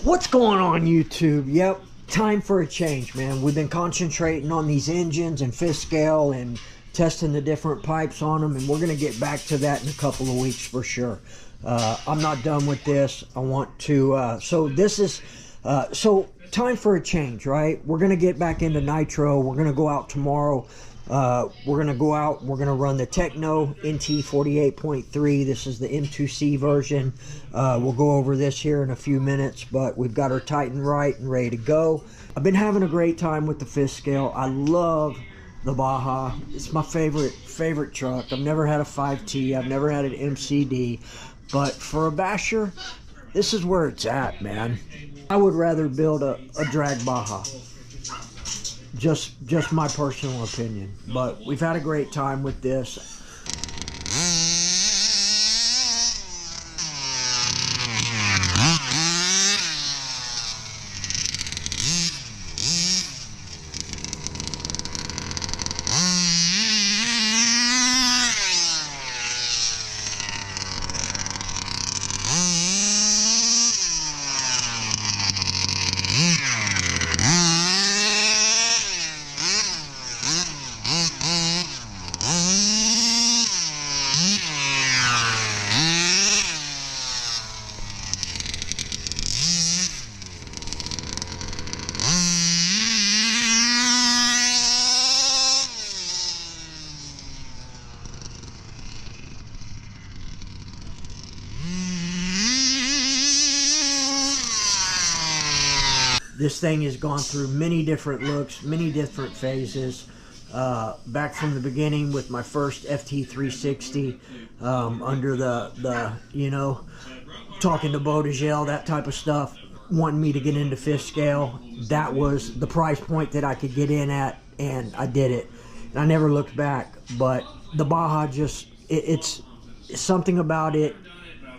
What's going on, YouTube? Yep, time for a change, man. We've been concentrating on these engines and fifth scale and testing the different pipes on them, and we're going to get back to that in a couple of weeks for sure. I'm not done with this. I want to, so time for a change, right? We're going to get back into Nitro. We're going to go out tomorrow. We're going to go out, we're going to run the Techno NT 48.3. This is the M2C version. We'll go over this here in a few minutes, but we've got our Titan right and ready to go. I've been having a great time with the fifth scale. I love the Baja. It's my favorite truck. I've never had a 5T. I've never had an MCD, but for a basher, this is where it's at, man. I would rather build a drag Baja. Just my personal opinion, but we've had a great time with this. This thing has gone through many different looks, many different phases. Back from the beginning with my first FT360, under the you know, talking to Bodegel, that type of stuff, wanting me to get into fifth scale. That was the price point that I could get in at, and I did it. And I never looked back. But the Baja just, it's something about it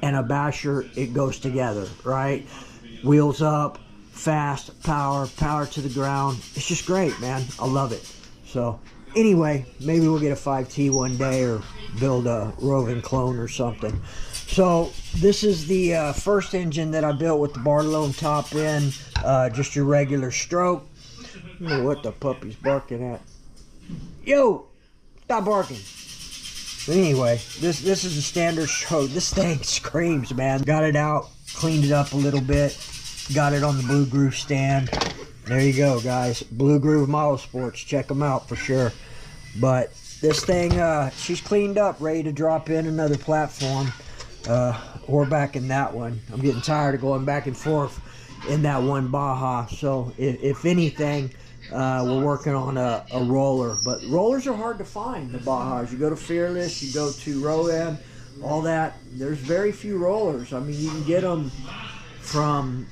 and a basher, it goes together, right? Wheels up, fast, power to the ground. It's just great, man. I love it. So anyway, maybe we'll get a 5T one day or build a roving clone or something. So this is the first engine that I built with the Barlow top end, just your regular stroke. I don't know what the puppy's barking at. Yo, stop barking. But anyway, this is a standard stroke. This thing screams, man. Got it out, cleaned it up a little bit. Got it on the Blue Groove stand. There you go, guys. Blue Groove Motorsports. Check them out for sure. But this thing, she's cleaned up, ready to drop in another platform. Or back in that one. I'm getting tired of going back and forth in that one Baja. So if anything, we're working on a roller. But rollers are hard to find, the Bajas. You go to Fearless, you go to Rowan, all that. There's very few rollers. I mean, you can get them from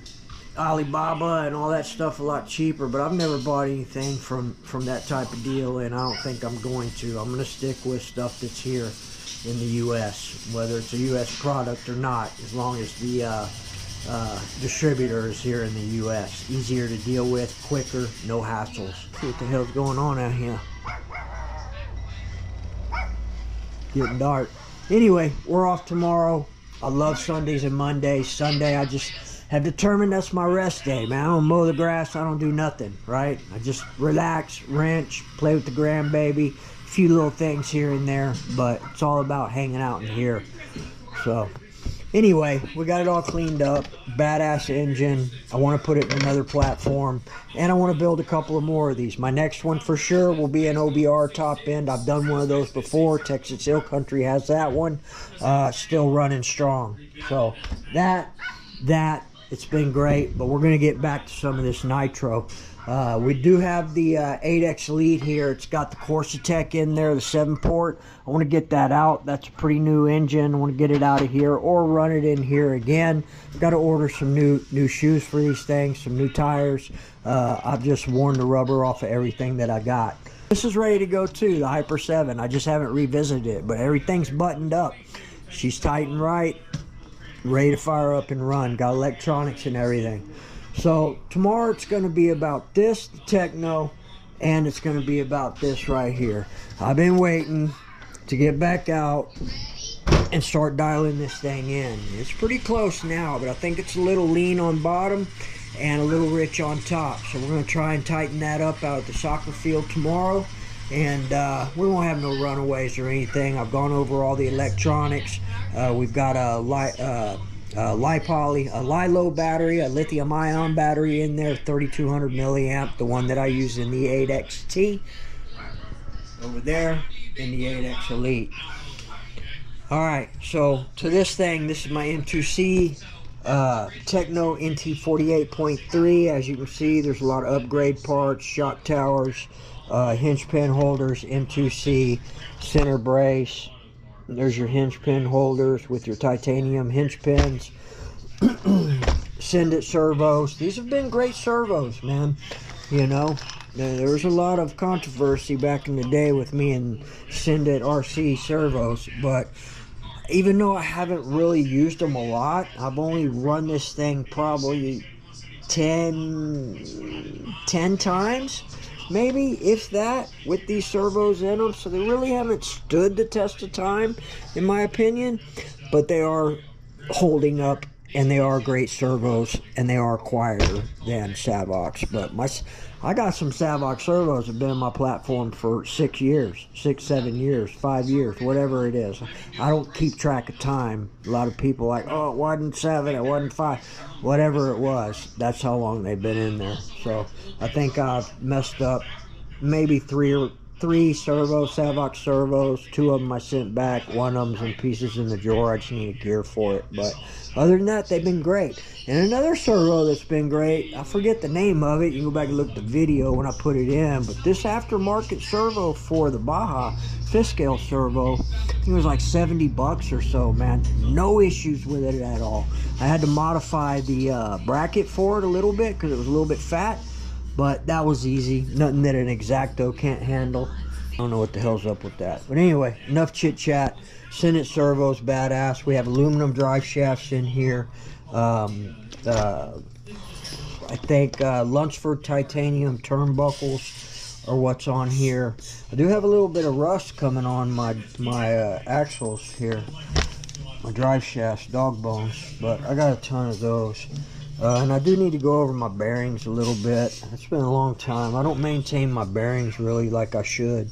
Alibaba and all that stuff a lot cheaper, but I've never bought anything from that type of deal, and I don't think I'm going to. I'm going to stick with stuff that's here in the U.S., whether it's a U.S. product or not, as long as the distributor is here in the U.S. Easier to deal with, quicker, no hassles. See what the hell's going on out here. Getting dark. Anyway, we're off tomorrow. I love Sundays and Mondays. Sunday, I just have determined that's my rest day, man. I don't mow the grass. I don't do nothing, right? I just relax, wrench, play with the grandbaby. A few little things here and there, but it's all about hanging out in here. So Anyway, we got it all cleaned up. Badass engine. I want to put it in another platform, and I want to build a couple of more of these. My next one for sure will be an OBR top end. I've done one of those before. Texas Hill Country has that one. Still running strong. So that it's been great, but we're going to get back to some of this Nitro. We do have the 8X Elite here. It's got the Corsa-Tech in there, the 7-port. I want to get that out. That's a pretty new engine. I want to get it out of here or run it in here again. Got to order some new shoes for these things, some new tires. I've just worn the rubber off of everything that I got. This is ready to go too, the Hyper 7. I just haven't revisited it, but everything's buttoned up. She's tight and right, ready to fire up and run. Got electronics and everything. So tomorrow it's going to be about this, the Techno, and it's going to be about this right here. I've been waiting to get back out and start dialing this thing in. It's pretty close now, but I think it's a little lean on bottom and a little rich on top. So we're going to try and tighten that up out at the soccer field tomorrow. And we won't have no runaways or anything. I've gone over all the electronics. We've got a LiPo battery, a lithium-ion battery in there, 3200 milliamp, the one that I use in the 8XT over there in the 8X Elite. Alright, so to this thing, this is my M2C Techno NT48.3. As you can see, there's a lot of upgrade parts, shock towers, hinge pin holders, M2C, center brace. There's your hinge pin holders with your titanium hinge pins. Send it servos. These have been great servos, man. You know, there was a lot of controversy back in the day with me and Send It RC servos, but even though I haven't really used them a lot, I've only run this thing probably 10 times. Maybe, if that, with these servos in them. So they really haven't stood the test of time, in my opinion. But they are holding up, and they are great servos, and they are quieter than Savox. But I got some Savox servos that have been on my platform for 6 years, 6, 7 years, 5 years, whatever it is. I don't keep track of time. A lot of people are like, oh, it wasn't 7, it wasn't 5. Whatever it was, that's how long they've been in there. So I think I've messed up maybe three servos, Savox servos. 2 of them I sent back. 1 of them's in pieces in the drawer. I just need a gear for it. But other than that, they've been great. And another servo that's been great, I forget the name of it. You can go back and look at the video when I put it in. But this aftermarket servo for the Baja fifth scale servo, I think it was like 70 bucks or so, man. No issues with it at all. I had to modify the bracket for it a little bit because it was a little bit fat. But that was easy. Nothing that an X-Acto can't handle. I don't know what the hell's up with that. But anyway, enough chit chat. Send It servos, badass. We have aluminum drive shafts in here. I think Lunsford titanium turnbuckles are what's on here. I do have a little bit of rust coming on my axles here. My drive shafts, dog bones. But I got a ton of those. And I do need to go over my bearings a little bit. It's been a long time. I don't maintain my bearings really like I should.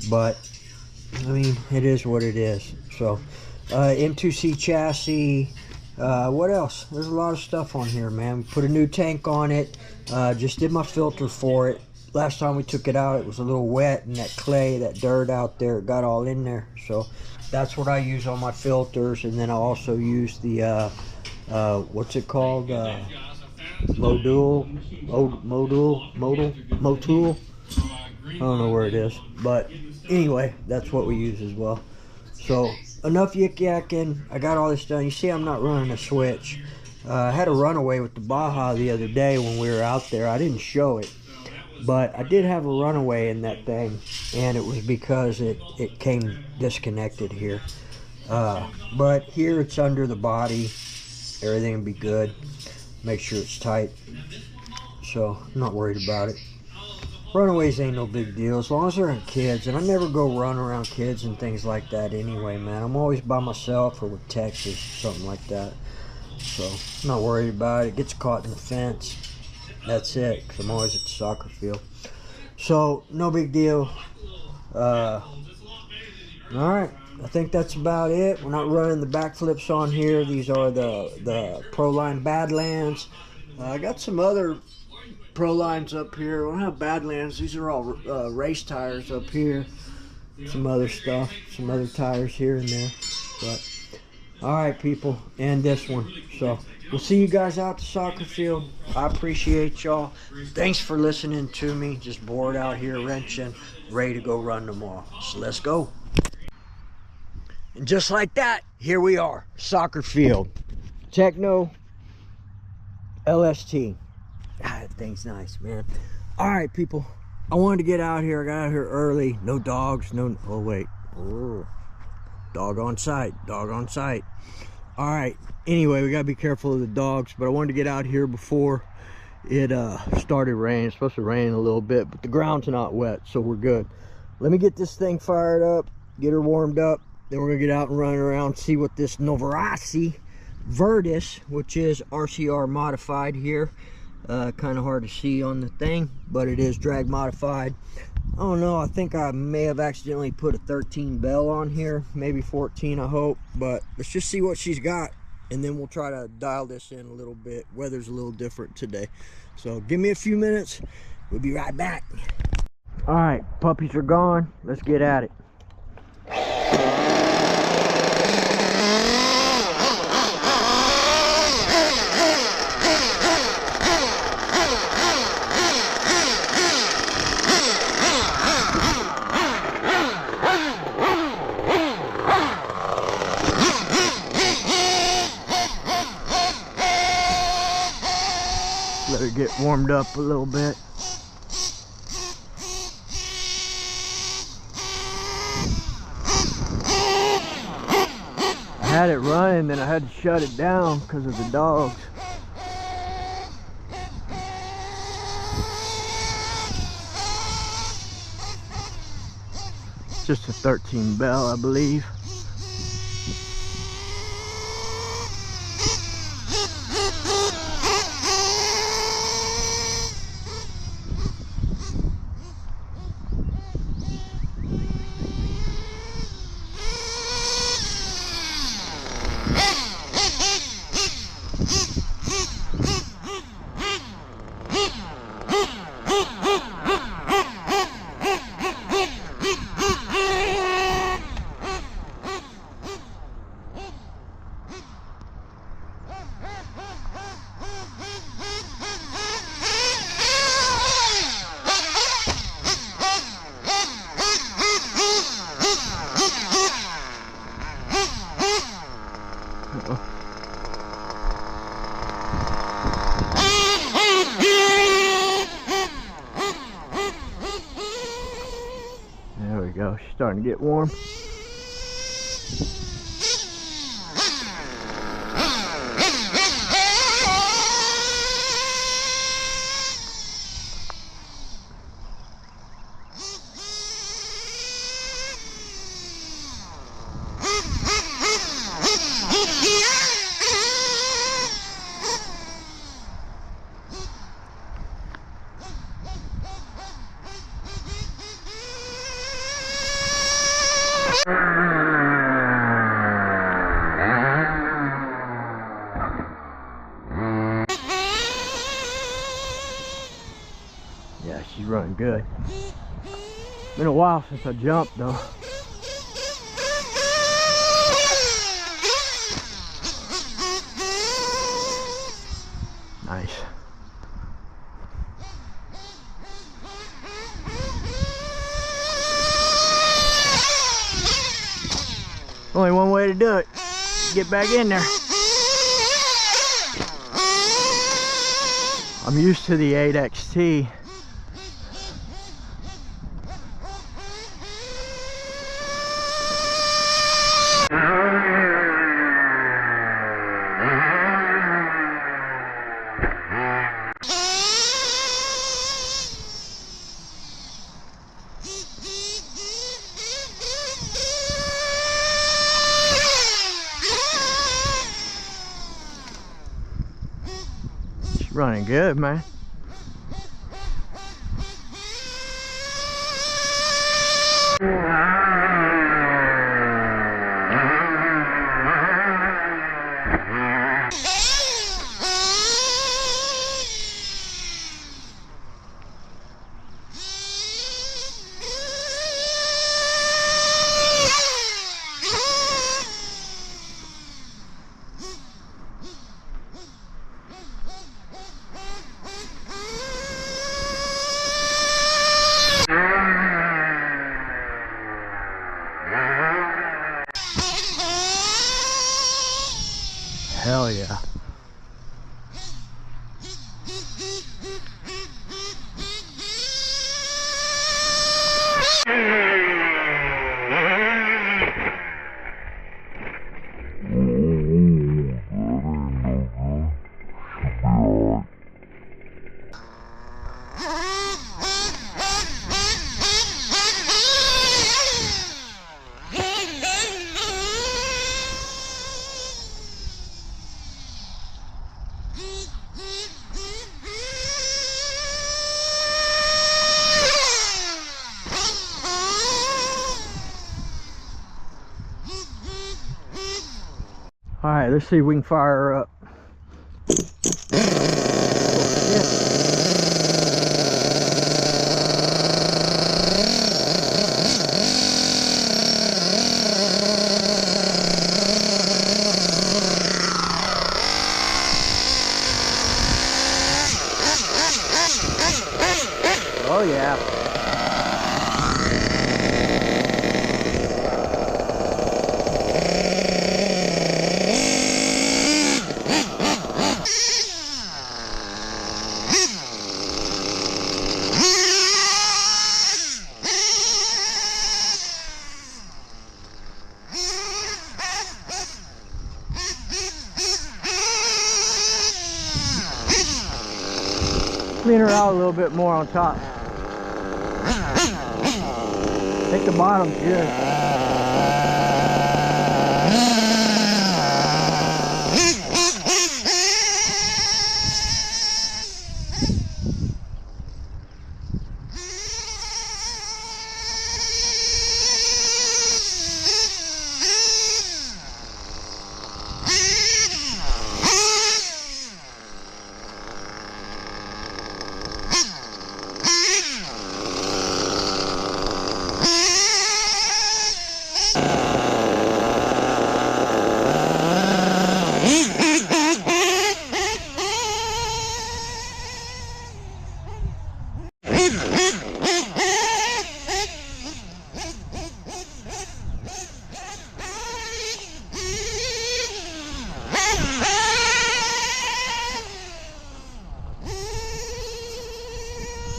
But, I mean, it is what it is. So, M2C chassis. What else? There's a lot of stuff on here, man. Put a new tank on it. Just did my filter for it. Last time we took it out, it was a little wet. And that clay, that dirt out there, it got all in there. So, that's what I use on my filters. And then I also use the... what's it called? Motul. I don't know where it is, but anyway, that's what we use as well. So enough yik-yakking. I got all this done. You see, I'm not running a switch. I had a runaway with the Baja the other day when we were out there. I didn't show it, but I did have a runaway in that thing, and it was because it came disconnected here. But here it's under the body. Everything will be good. Make sure it's tight. So, I'm not worried about it. Runaways ain't no big deal as long as they're in kids. And I never go run around kids and things like that anyway, man. I'm always by myself or with Texas, something like that. So, I'm not worried about it. It gets caught in the fence. That's it, because I'm always at the soccer field. So, no big deal. Alright, I think that's about it. We're not running the backflips on here. These are the Proline Badlands. I got some other Prolines up here. We don't have Badlands. These are all race tires up here. Some other stuff, some other tires here and there. But all right, people, and this one. So we'll see you guys out the soccer field. I appreciate y'all. Thanks for listening to me. Just bored out here wrenching, ready to go run tomorrow. So let's go. And just like that, here we are, soccer field. Techno LST. Ah, that thing's nice, man. All right, people. I wanted to get out here. I got out here early. No dogs. No. Oh wait. Oh. Dog on sight. Dog on sight. All right. Anyway, we gotta be careful of the dogs. But I wanted to get out here before it started raining. It's supposed to rain a little bit, but the ground's not wet, so we're good. Let me get this thing fired up. Get her warmed up. Then we're gonna get out and run around, see what this Novarasi Virtus, which is RCR modified here. Kind of hard to see on the thing, but it is drag modified. I don't know, I think I may have accidentally put a 13 bell on here, maybe 14, I hope. But let's just see what she's got, and then we'll try to dial this in a little bit. Weather's a little different today, so give me a few minutes. We'll be right back. All right, puppies are gone. Let's get at it. Let her get warmed up a little bit. I had it running, then I had to shut it down because of the dogs. It's just a 13 bell, I believe. There we go, she's starting to get warm. Yeah, she's running good. Been a while since I jumped though. Nice. Only one way to do it. Get back in there. I'm used to the 8XT. Running good, man. All right, let's see if we can fire her up. Oh yeah. Clean her out a little bit more on top. I think the bottom's good.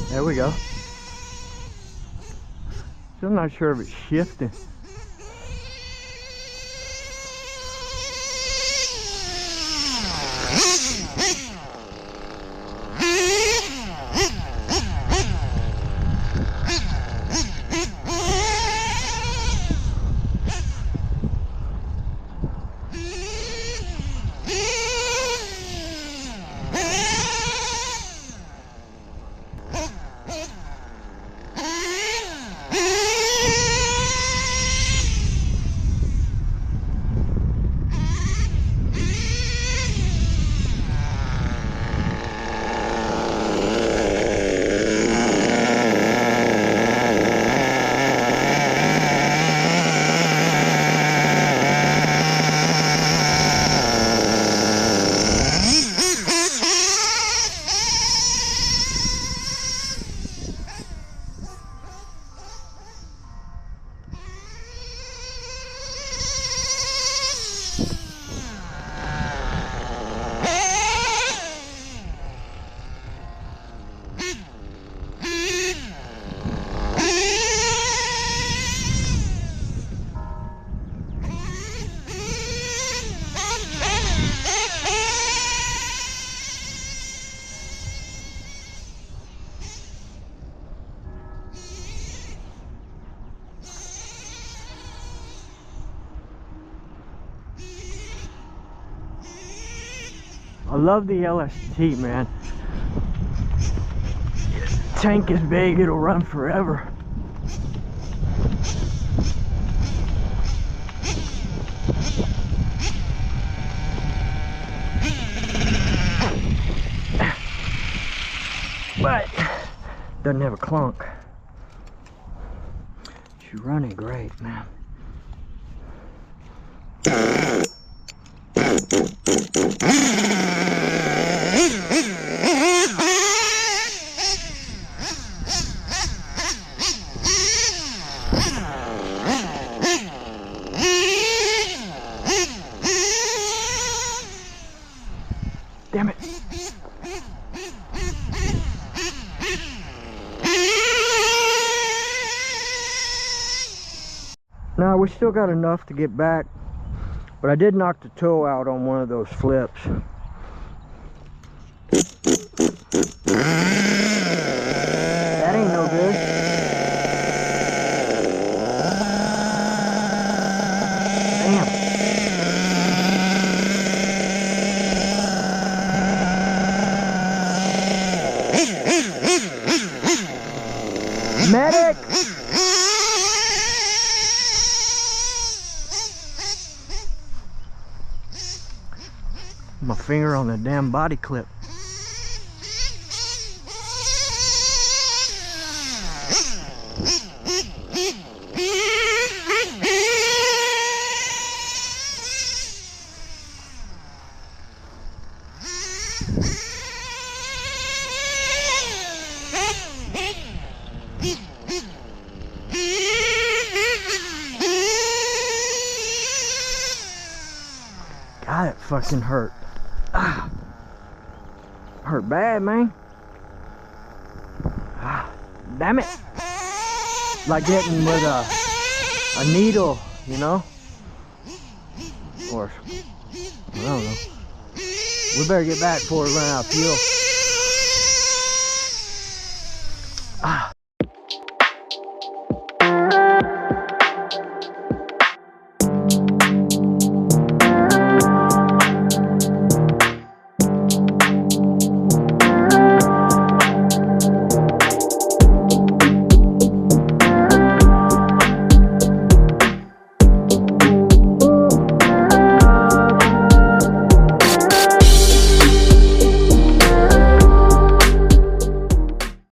There we go. Still not sure if it's shifting. I love the LST, man. Tank is big, it'll run forever. But doesn't have a clunk. She's running great, man. Damn it. Nah, we still got enough to get back, but I did knock the toe out on one of those flips. That ain't no good. Damn. Medic! My finger on the damn body clip. God, it fucking hurt. Ah, hurt bad, man. Ah, damn it. Like getting with a needle, you know? Or, I don't know. We better get back before we run out of fuel.